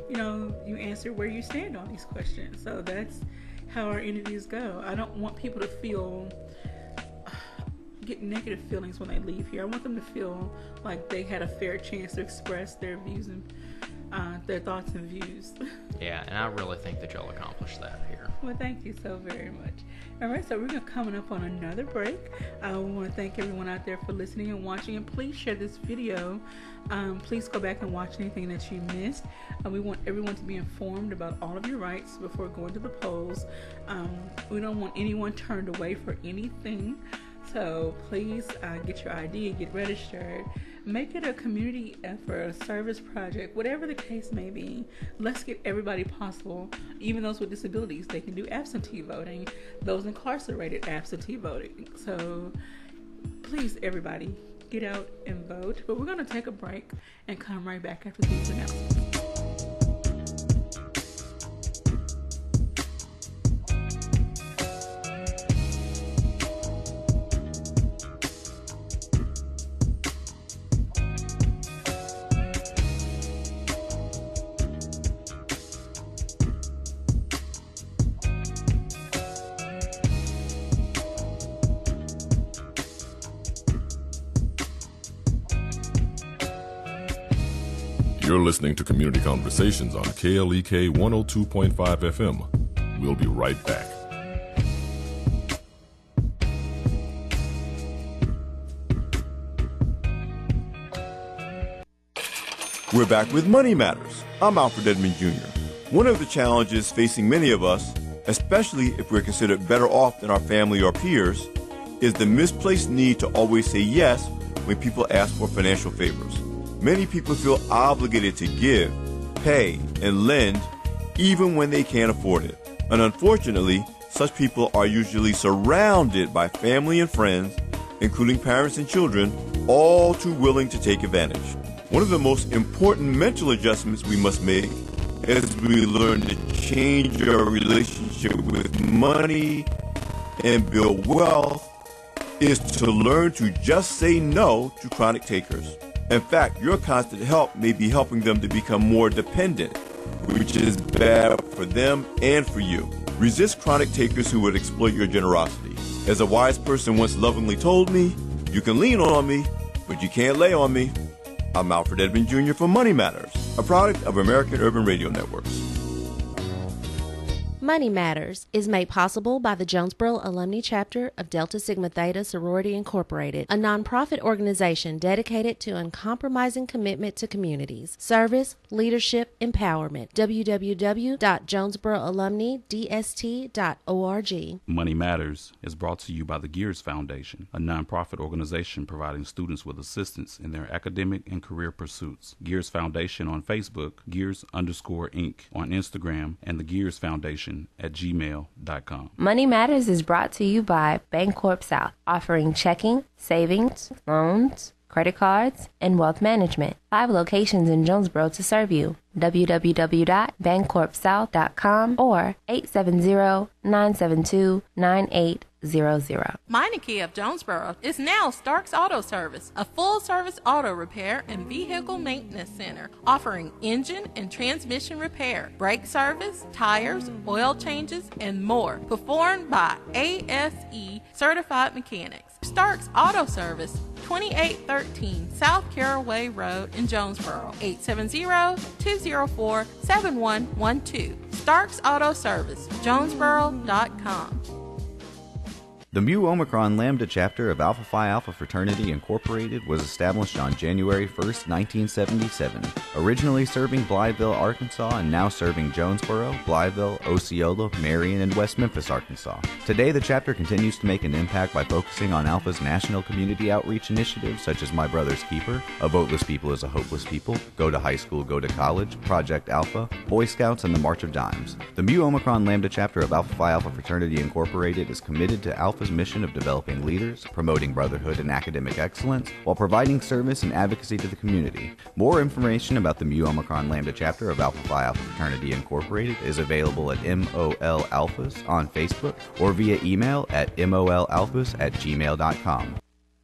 you answer where you stand on these questions. So that's how our interviews go. I don't want people to get negative feelings when they leave here. I want them to feel like they had a fair chance to express their views and their thoughts and views. Yeah, and I really think that y'all accomplished that here. Well, thank you so very much. All right, so we're coming up on another break. We want to thank everyone out there for listening and watching, and please share this video. Please go back and watch anything that you missed. We want everyone to be informed about all of your rights before going to the polls. We don't want anyone turned away for anything. So please get your ID, get registered, make it a community effort, a service project, whatever the case may be. Let's get everybody possible, even those with disabilities. They can do absentee voting, those incarcerated absentee voting. So please, everybody, get out and vote. But we're going to take a break and come right back after these announcements. You're listening to Community Conversations on KLEK 102.5 FM. We'll be right back. We're back with Money Matters. I'm Alfred Edmond Jr. One of the challenges facing many of us, especially if we're considered better off than our family or peers, is the misplaced need to always say yes when people ask for financial favors. Many people feel obligated to give, pay, and lend even when they can't afford it. And unfortunately, such people are usually surrounded by family and friends, including parents and children, all too willing to take advantage. One of the most important mental adjustments we must make as we learn to change our relationship with money and build wealth is to learn to just say no to chronic takers. In fact, your constant help may be helping them to become more dependent, which is bad for them and for you. Resist chronic takers who would exploit your generosity. As a wise person once lovingly told me, you can lean on me, but you can't lay on me. I'm Alfred Edmond Jr. for Money Matters, a product of American Urban Radio Networks. Money Matters is made possible by the Jonesboro Alumni Chapter of Delta Sigma Theta Sorority Incorporated, a nonprofit organization dedicated to uncompromising commitment to communities, service, leadership, empowerment. www.jonesboroalumnidst.org. Money Matters is brought to you by the Gears Foundation, a nonprofit organization providing students with assistance in their academic and career pursuits. Gears Foundation on Facebook, Gears_Inc. on Instagram, and the Gears Foundation at gmail.com. Money Matters is brought to you by Bancorp South, offering checking, savings, loans, credit cards, and wealth management. 5 locations in Jonesboro to serve you. www.bancorpsouth.com or 870-972-98 Meineke of Jonesboro is now Starks Auto Service, a full-service auto repair and vehicle maintenance center offering engine and transmission repair, brake service, tires, oil changes, and more, performed by ASE certified mechanics. Starks Auto Service, 2813 South Caraway Road in Jonesboro, 870-204-7112. Starks Auto Service, Jonesboro.com. The Mu Omicron Lambda chapter of Alpha Phi Alpha Fraternity Incorporated was established on January 1st, 1977, originally serving Blytheville, Arkansas, and now serving Jonesboro, Blytheville, Osceola, Marion, and West Memphis, Arkansas. Today, the chapter continues to make an impact by focusing on Alpha's national community outreach initiatives such as My Brother's Keeper, A Voteless People is a Hopeless People, Go to High School, Go to College, Project Alpha, Boy Scouts, and the March of Dimes. The Mu Omicron Lambda chapter of Alpha Phi Alpha Fraternity Incorporated is committed to Alpha's mission of developing leaders, promoting brotherhood and academic excellence, while providing service and advocacy to the community. More information about the Mu Omicron Lambda chapter of Alpha Phi Alpha Fraternity Incorporated is available at MOL Alphas on Facebook or via email at molalphas@gmail.com.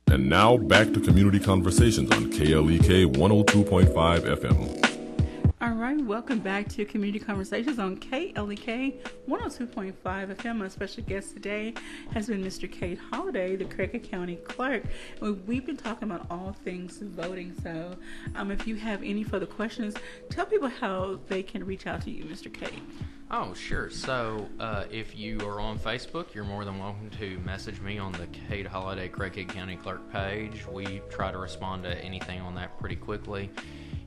And now back to Community Conversations on KLEK 102.5 FM. All right, welcome back to Community Conversations on KLEK 102.5 FM. Our special guest today has been Mr. Kade Holliday, the Craighead County Clerk. We've been talking about all things voting, so if you have any further questions, tell people how they can reach out to you, Mr. Kade. Oh, sure. So if you are on Facebook, you're more than welcome to message me on the Kade Holliday Craighead County Clerk page. We try to respond to anything on that pretty quickly.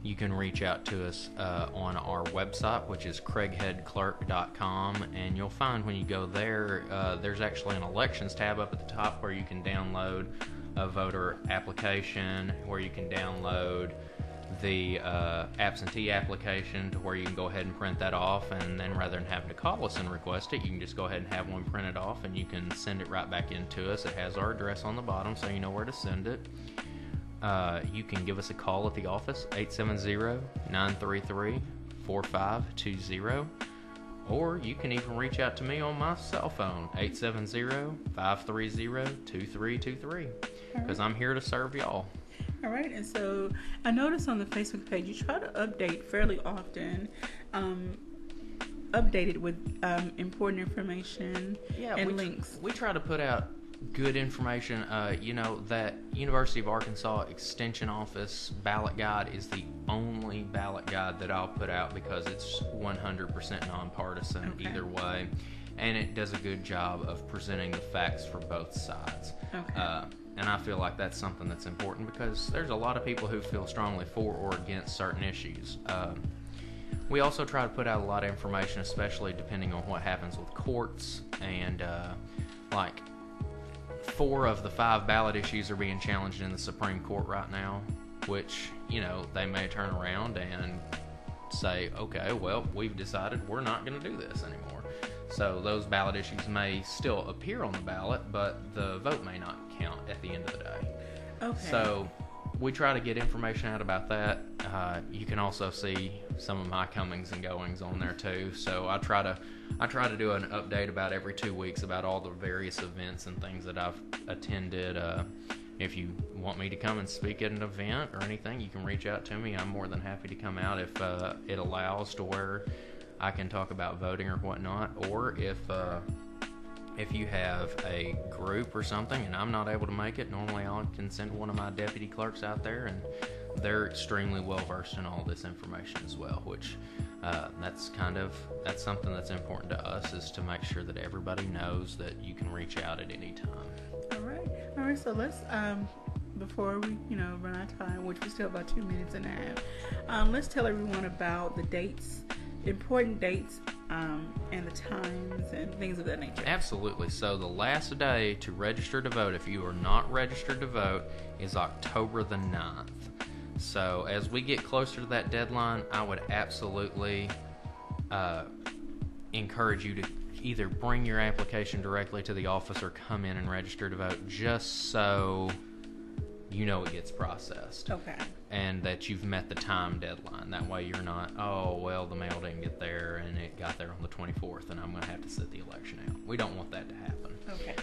You can reach out to us on our website, which is craigheadclerk.com, and you'll find when you go there, there's actually an elections tab up at the top where you can download a voter application, where you can download the absentee application to where you can go ahead and print that off, and then rather than having to call us and request it, you can just go ahead and have one printed off, and you can send it right back in to us. It has our address on the bottom, so you know where to send it. You can give us a call at the office, 870-933-4520, or you can even reach out to me on my cell phone, 870-530-2323, because I'm here to serve y'all. All right, and so I noticed on the Facebook page you try to update fairly often, updated with important information and links. We try to put out good information. That University of Arkansas Extension Office ballot guide is the only ballot guide that I'll put out because it's 100% nonpartisan either way, and it does a good job of presenting the facts for both sides. And I feel like that's something that's important because there's a lot of people who feel strongly for or against certain issues. We also try to put out a lot of information, especially depending on what happens with courts, and 4 of the 5 ballot issues are being challenged in the Supreme Court right now, which, they may turn around and say, okay, well, we've decided we're not going to do this anymore. So those ballot issues may still appear on the ballot, but the vote may not count at the end of the day. Okay. So we try to get information out about that. You can also see some of my comings and goings on there too. So I try to do an update about every 2 weeks about all the various events and things that I've attended. If you want me to come and speak at an event or anything, you can reach out to me. I'm more than happy to come out if it allows to where I can talk about voting or whatnot. Or if you have a group or something and I'm not able to make it, normally I can send one of my deputy clerks out there, and they're extremely well versed in all this information as well, which that's something that's important to us, is to make sure that everybody knows that you can reach out at any time. All right, so let's before we run out of time, which we still have about 2 minutes and a half, let's tell everyone about the dates, important dates, and the times and things of that nature. Absolutely. So the last day to register to vote, if you are not registered to vote, is October the 9th. So as we get closer to that deadline, I would absolutely encourage you to either bring your application directly to the office or come in and register to vote, just so it gets processed. Okay. and that you've met the time deadline. That way you're not, oh, well, the mail didn't get there and it got there on the 24th and I'm going to have to sit the election out. We don't want that to happen. Okay.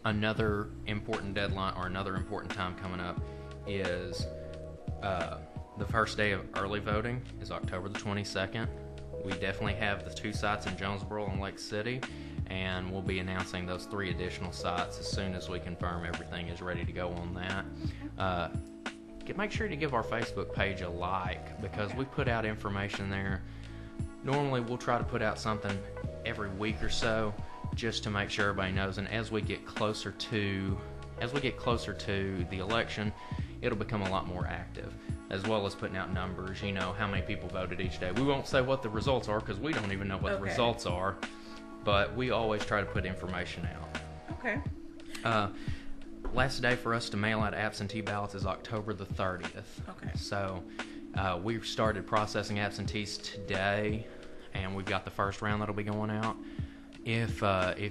Another important deadline or another important time coming up is the first day of early voting is October the 22nd. We definitely have the 2 sites in Jonesboro and Lake City, and we'll be announcing those 3 additional sites as soon as we confirm everything is ready to go on that. Make sure to give our Facebook page a like, because we put out information there. Normally we'll try to put out something every week or so just to make sure everybody knows, and as we get closer to the election, it'll become a lot more active, as well as putting out numbers, how many people voted each day. We won't say what the results are because we don't even know what the results are, but we always try to put information out. Okay. Last day for us to mail out absentee ballots is October the 30th. Okay. So we've started processing absentees today, and we've got the first round that'll be going out. If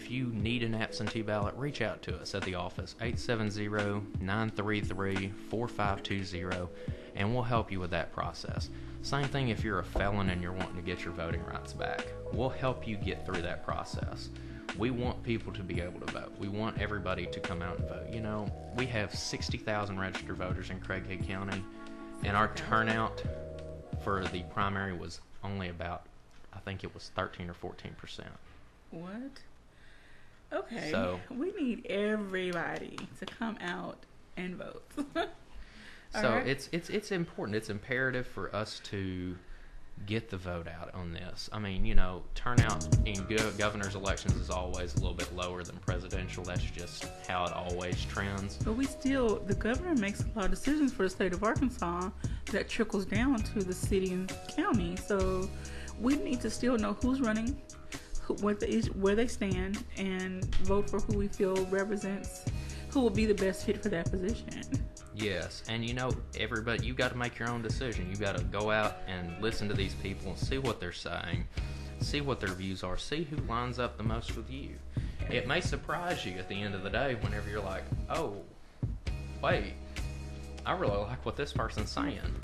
you need an absentee ballot, reach out to us at the office, 870-933-4520, and we'll help you with that process. Same thing if you're a felon and you're wanting to get your voting rights back. We'll help you get through that process. We want people to be able to vote. We want everybody to come out and vote. We have 60,000 registered voters in Craighead County, and our turnout for the primary was only about, I think it was 13 or 14%. What? Okay. So we need everybody to come out and vote. So right. it's important. It's imperative for us to get the vote out on this. I mean, turnout in governor's elections is always a little bit lower than presidential. That's just how it always trends. But the governor makes a lot of decisions for the state of Arkansas that trickles down to the city and county. So we need to still know who's running, where they stand, and vote for who we feel represents who will be the best fit for that position. Yes, and everybody, you got to make your own decision. You got to go out and listen to these people and see what they're saying, see what their views are, see who lines up the most with you. It may surprise you at the end of the day whenever you're like, oh, wait, I really like what this person's saying.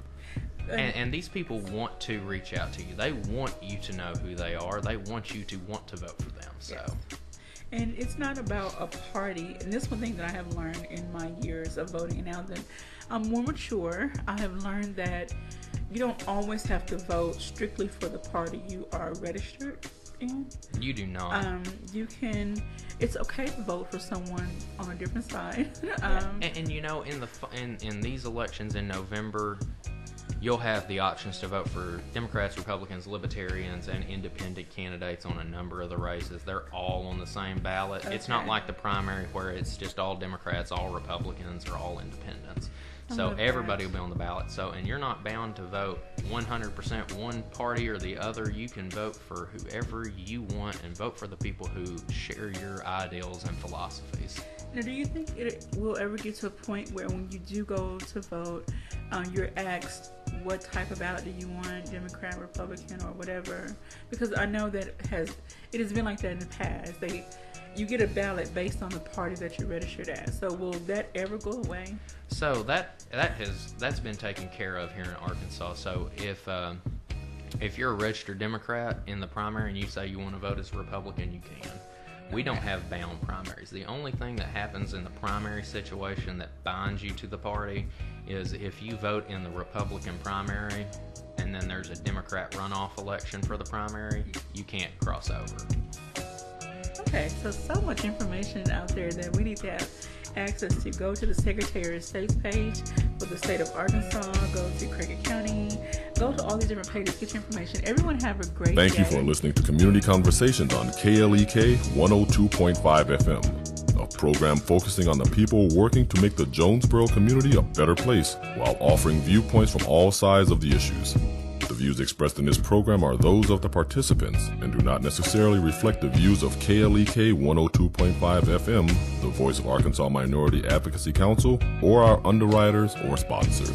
And these people want to reach out to you. They want you to know who they are. They want you to want to vote for them. So. Yes. And it's not about a party. And this is one thing that I have learned in my years of voting. And now that I'm more mature, I have learned that you don't always have to vote strictly for the party you are registered in. You do not. It's okay to vote for someone on a different side. In these elections in November, you'll have the options to vote for Democrats, Republicans, Libertarians, and independent candidates on a number of the races. They're all on the same ballot. Okay. It's not like the primary where it's just all Democrats, all Republicans, or all independents. So everybody will be on the ballot. And you're not bound to vote 100% one party or the other. You can vote for whoever you want and vote for the people who share your ideals and philosophies. Now, do you think it will ever get to a point where when you do go to vote, you're asked what type of ballot do you want, Democrat, Republican, or whatever? Because I know that it has been like that in the past. You get a ballot based on the party that you're registered as. So will that ever go away? So that's been taken care of here in Arkansas. So if you're a registered Democrat in the primary and you say you want to vote as a Republican, you can. We don't have bound primaries. The only thing that happens in the primary situation that binds you to the party is if you vote in the Republican primary and then there's a Democrat runoff election for the primary, you can't cross over. Okay, so much information out there that we need to have access to. Go to the Secretary of State's page for the state of Arkansas, go to Craighead County, go to all these different pages, get your information. Everyone have a great day. Thank you for listening to Community Conversations on KLEK 102.5 FM, a program focusing on the people working to make the Jonesboro community a better place while offering viewpoints from all sides of the issues. The views expressed in this program are those of the participants and do not necessarily reflect the views of KLEK 102.5 FM, the voice of Arkansas Minority Advocacy Council, or our underwriters or sponsors.